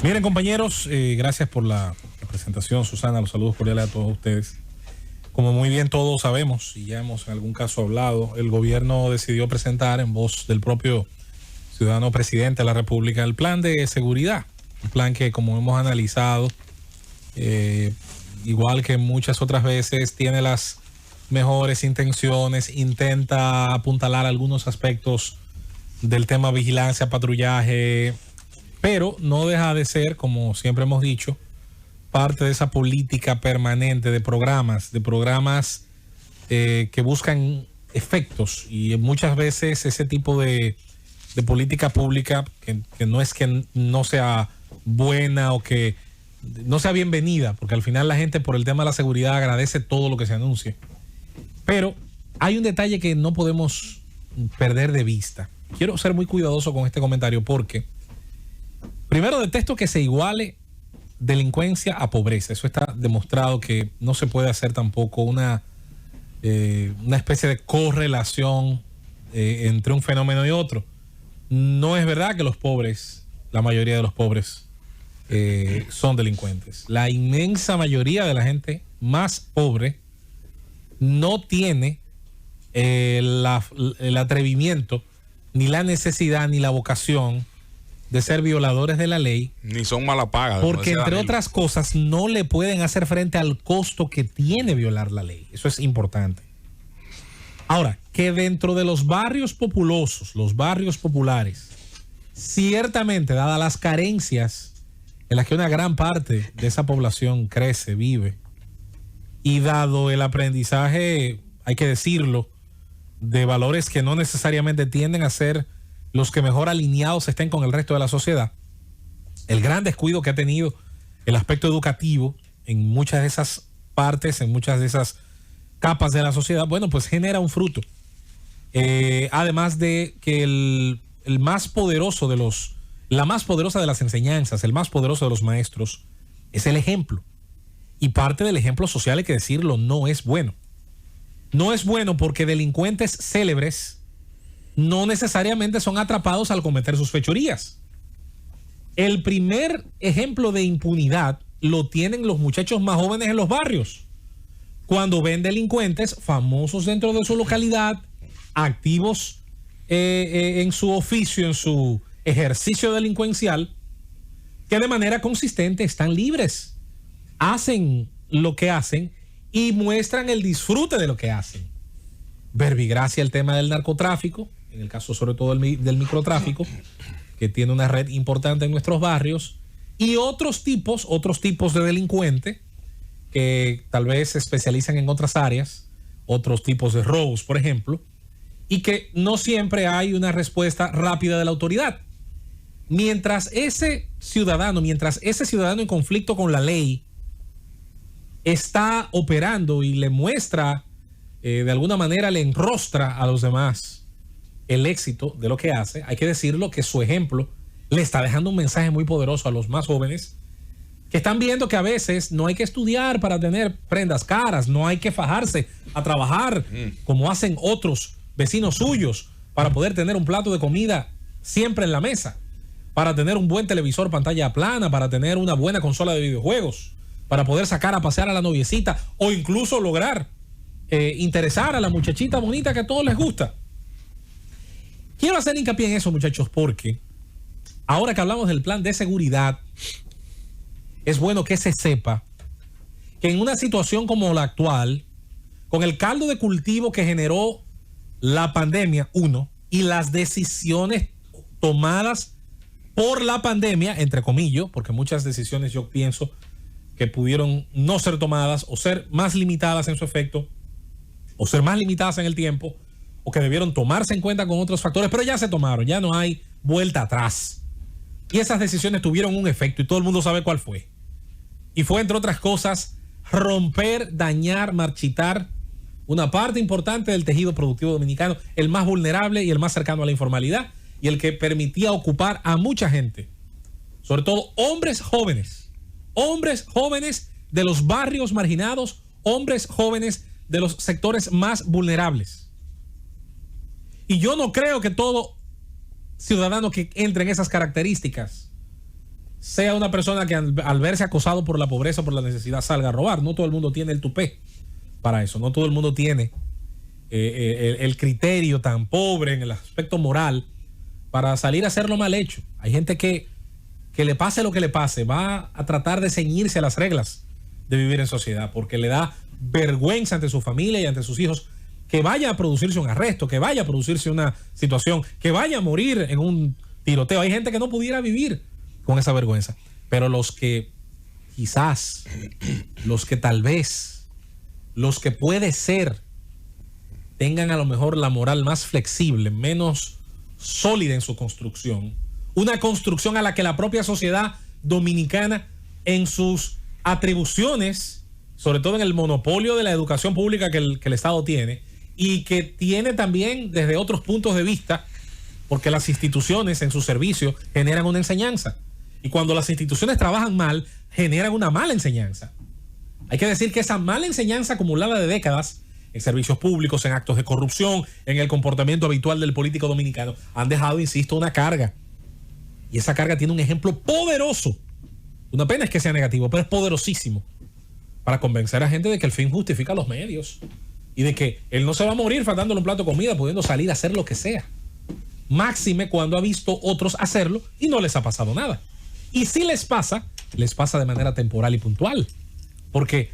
Miren, compañeros, gracias por la presentación, Susana. Los saludos cordiales a todos ustedes. Como muy bien todos sabemos, y ya hemos en algún caso hablado, el gobierno decidió presentar en voz del propio ciudadano presidente de la República el plan de seguridad. Un plan que, como hemos analizado, igual que muchas otras veces, tiene las mejores intenciones, intenta apuntalar algunos aspectos del tema vigilancia, patrullaje, pero no deja de ser, como siempre hemos dicho, parte de esa política permanente de programas que buscan efectos, y muchas veces ese tipo de política pública que no es que no sea buena o que no sea bienvenida, porque al final la gente por el tema de la seguridad agradece todo lo que se anuncie, pero hay un detalle que no podemos perder de vista. Quiero ser muy cuidadoso con este comentario porque primero detesto que se iguale delincuencia a pobreza. Eso está demostrado que no se puede hacer tampoco una especie de correlación entre un fenómeno y otro. No es verdad que los pobres, la mayoría de los pobres son delincuentes. La inmensa mayoría de la gente más pobre no tiene el atrevimiento, ni la necesidad, ni la vocación de ser violadores de la ley. Ni son mala paga. Porque entre otras cosas no le pueden hacer frente al costo que tiene violar la ley. Eso es importante. Ahora, que dentro de los barrios populosos, los barrios populares, ciertamente, dadas las carencias en las que una gran parte de esa población crece, vive, y dado el aprendizaje, hay que decirlo, de valores que no necesariamente tienden a ser los que mejor alineados estén con el resto de la sociedad, el gran descuido que ha tenido el aspecto educativo en muchas de esas partes, en muchas de esas capas de la sociedad, bueno, pues genera un fruto. Además de que el más poderoso la más poderosa de las enseñanzas, el más poderoso de los maestros, es el ejemplo. Y parte del ejemplo social, hay que decirlo, no es bueno. No es bueno porque delincuentes célebres no necesariamente son atrapados al cometer sus fechorías. El primer ejemplo de impunidad lo tienen los muchachos más jóvenes en los barrios, cuando ven delincuentes famosos dentro de su localidad, activos en su oficio, en su ejercicio delincuencial, que de manera consistente están libres, hacen lo que hacen y muestran el disfrute de lo que hacen. Verbigracia el tema del narcotráfico, en el caso sobre todo del microtráfico, que tiene una red importante en nuestros barrios, y otros tipos de delincuente que tal vez se especializan en otras áreas, otros tipos de robos, por ejemplo, y que no siempre hay una respuesta rápida de la autoridad. Mientras ese ciudadano en conflicto con la ley está operando y le muestra, de alguna manera le enrostra a los demás el éxito de lo que hace, hay que decirlo que su ejemplo le está dejando un mensaje muy poderoso a los más jóvenes que están viendo que a veces no hay que estudiar para tener prendas caras, no hay que fajarse a trabajar como hacen otros vecinos suyos para poder tener un plato de comida siempre en la mesa, para tener un buen televisor pantalla plana, para tener una buena consola de videojuegos, para poder sacar a pasear a la noviecita o incluso lograr interesar a la muchachita bonita que a todos les gusta. Quiero hacer hincapié en eso, muchachos, porque ahora que hablamos del plan de seguridad, es bueno que se sepa que en una situación como la actual, con el caldo de cultivo que generó la pandemia, y las decisiones tomadas por la pandemia, entre comillas, porque muchas decisiones yo pienso que pudieron no ser tomadas o ser más limitadas en su efecto o ser más limitadas en el tiempo o que debieron tomarse en cuenta con otros factores, pero ya se tomaron, ya no hay vuelta atrás. Y esas decisiones tuvieron un efecto y todo el mundo sabe cuál fue. Y fue, entre otras cosas, romper, dañar, marchitar una parte importante del tejido productivo dominicano, el más vulnerable y el más cercano a la informalidad y el que permitía ocupar a mucha gente, sobre todo hombres jóvenes de los barrios marginados, hombres jóvenes de los sectores más vulnerables. Y yo no creo que todo ciudadano que entre en esas características sea una persona que al verse acosado por la pobreza, por la necesidad, salga a robar. No todo el mundo tiene el tupé para eso. No todo el mundo tiene el criterio tan pobre en el aspecto moral para salir a hacerlo mal hecho. Hay gente que le pase lo que le pase, va a tratar de ceñirse a las reglas de vivir en sociedad, porque le da vergüenza ante su familia y ante sus hijos que vaya a producirse un arresto, que vaya a producirse una situación, que vaya a morir en un tiroteo. Hay gente que no pudiera vivir con esa vergüenza, pero los que quizás, los que tal vez, los que puede ser tengan a lo mejor la moral más flexible, menos sólida en su construcción, una construcción a la que la propia sociedad dominicana en sus atribuciones, sobre todo en el monopolio de la educación pública que el Estado tiene, y que tiene también desde otros puntos de vista, porque las instituciones en su servicio generan una enseñanza. Y cuando las instituciones trabajan mal, generan una mala enseñanza. Hay que decir que esa mala enseñanza acumulada de décadas en servicios públicos, en actos de corrupción, en el comportamiento habitual del político dominicano, han dejado, insisto, una carga. Y esa carga tiene un ejemplo poderoso. Una pena es que sea negativo, pero es poderosísimo para convencer a gente de que el fin justifica los medios y de que él no se va a morir faltándole un plato de comida, pudiendo salir a hacer lo que sea. Máxime cuando ha visto otros hacerlo y no les ha pasado nada. Y si les pasa de manera temporal y puntual. Porque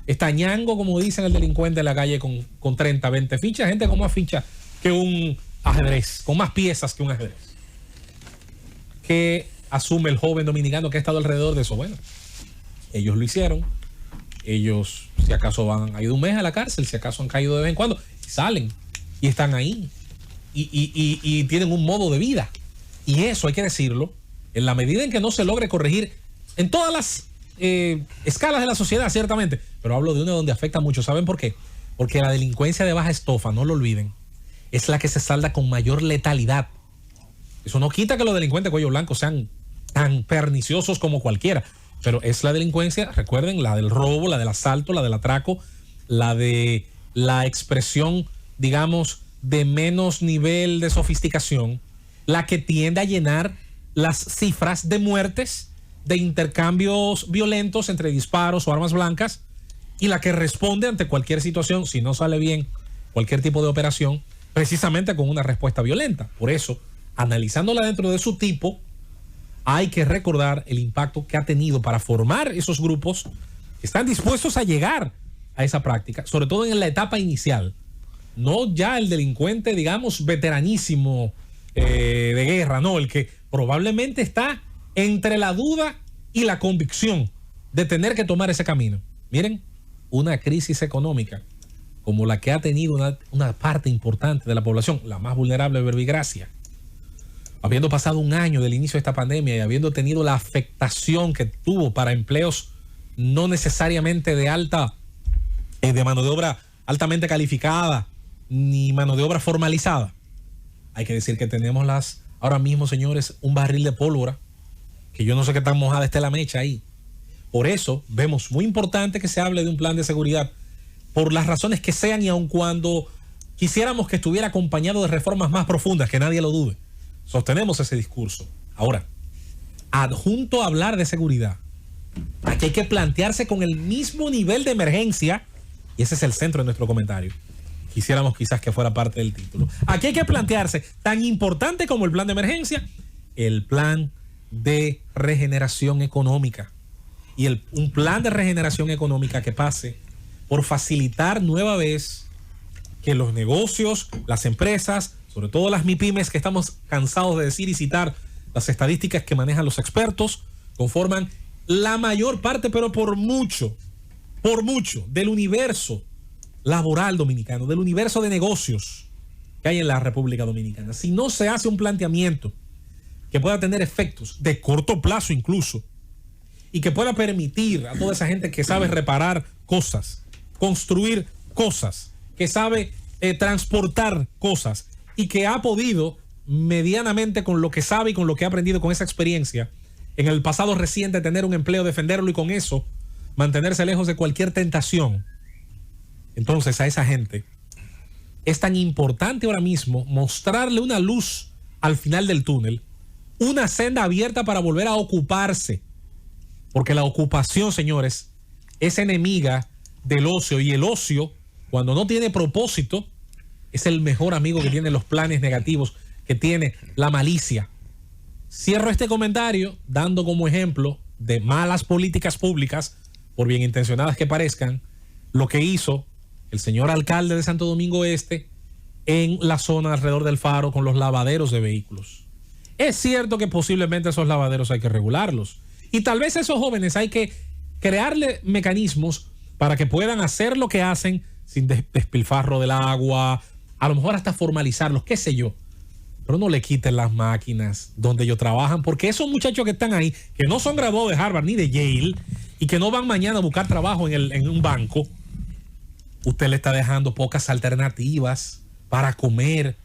está ñango, como dicen el delincuente en la calle, con 30, 20 fichas, gente con más fichas que un ajedrez, con más piezas que un ajedrez. ¿Qué asume el joven dominicano que ha estado alrededor de eso? Bueno, ellos lo hicieron. Ellos, si acaso han ido un mes a la cárcel, si acaso han caído de vez en cuando, salen y están ahí. Y tienen un modo de vida. Y eso hay que decirlo, en la medida en que no se logre corregir en todas las escalas de la sociedad, ciertamente, pero hablo de una donde afecta mucho. ¿Saben por qué? Porque la delincuencia de baja estofa, no lo olviden, es la que se salda con mayor letalidad. Eso no quita que los delincuentes de cuello blanco sean tan perniciosos como cualquiera, pero es la delincuencia, recuerden, la del robo, la del asalto, la del atraco, la de la expresión, digamos, de menos nivel de sofisticación, la que tiende a llenar las cifras de muertes, de intercambios violentos entre disparos o armas blancas, y la que responde ante cualquier situación, si no sale bien cualquier tipo de operación, precisamente con una respuesta violenta. Por eso, analizándola dentro de su tipo, hay que recordar el impacto que ha tenido para formar esos grupos que están dispuestos a llegar a esa práctica, sobre todo en la etapa inicial. No ya el delincuente, digamos, veteranísimo de guerra, no, el que probablemente está entre la duda y la convicción de tener que tomar ese camino. Miren, una crisis económica como la que ha tenido una parte importante de la población, la más vulnerable de Verbigracia, habiendo pasado un año del inicio de esta pandemia y habiendo tenido la afectación que tuvo para empleos no necesariamente de mano de obra altamente calificada, ni mano de obra formalizada. Hay que decir que tenemos ahora mismo, señores, un barril de pólvora, que yo no sé qué tan mojada esté la mecha ahí. Por eso vemos muy importante que se hable de un plan de seguridad, por las razones que sean, y aun cuando quisiéramos que estuviera acompañado de reformas más profundas, que nadie lo dude. Sostenemos ese discurso. Ahora, adjunto a hablar de seguridad, aquí hay que plantearse con el mismo nivel de emergencia, y ese es el centro de nuestro comentario. Quisiéramos quizás que fuera parte del título. Aquí hay que plantearse, tan importante como el plan de emergencia, el plan de regeneración económica. Y un plan de regeneración económica que pase por facilitar nueva vez que los negocios, las empresas, sobre todo las MIPYMES, que estamos cansados de decir y citar las estadísticas que manejan los expertos, conforman la mayor parte, pero por mucho, del universo laboral dominicano, del universo de negocios que hay en la República Dominicana. Si no se hace un planteamiento que pueda tener efectos de corto plazo incluso, y que pueda permitir a toda esa gente que sabe reparar cosas, construir cosas, que sabe transportar cosas, y que ha podido medianamente, con lo que sabe y con lo que ha aprendido con esa experiencia en el pasado reciente, tener un empleo, defenderlo y con eso mantenerse lejos de cualquier tentación. Entonces a esa gente es tan importante ahora mismo mostrarle una luz al final del túnel una senda abierta para volver a ocuparse. Porque la ocupación, señores, es enemiga del ocio. Y el ocio, cuando no tiene propósito, es el mejor amigo que tiene los planes negativos, que tiene la malicia. Cierro este comentario dando como ejemplo de malas políticas públicas, por bien intencionadas que parezcan, lo que hizo el señor alcalde de Santo Domingo Este en la zona alrededor del Faro con los lavaderos de vehículos. Es cierto que posiblemente esos lavaderos hay que regularlos. Y tal vez a esos jóvenes hay que crearle mecanismos para que puedan hacer lo que hacen sin despilfarro del agua, a lo mejor hasta formalizarlos, qué sé yo. Pero no le quiten las máquinas donde ellos trabajan, porque esos muchachos que están ahí, que no son graduados de Harvard ni de Yale, y que no van mañana a buscar trabajo en un banco, usted le está dejando pocas alternativas para comer.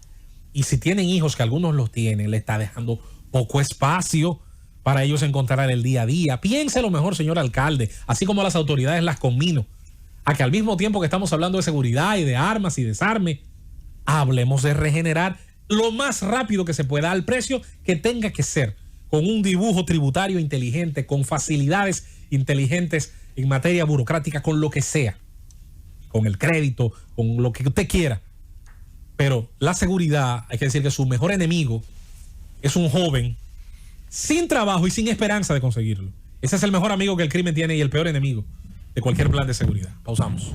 Y si tienen hijos, que algunos los tienen, le está dejando poco espacio para ellos encontrar el día a día. Piénselo mejor, señor alcalde, así como las autoridades las conmino, a que al mismo tiempo que estamos hablando de seguridad y de armas y desarme, hablemos de regenerar lo más rápido que se pueda, al precio que tenga que ser, con un dibujo tributario inteligente, con facilidades inteligentes en materia burocrática, con lo que sea, con el crédito, con lo que usted quiera. Pero la seguridad, hay que decir que su mejor enemigo es un joven sin trabajo y sin esperanza de conseguirlo. Ese es el mejor amigo que el crimen tiene y el peor enemigo de cualquier plan de seguridad. Pausamos.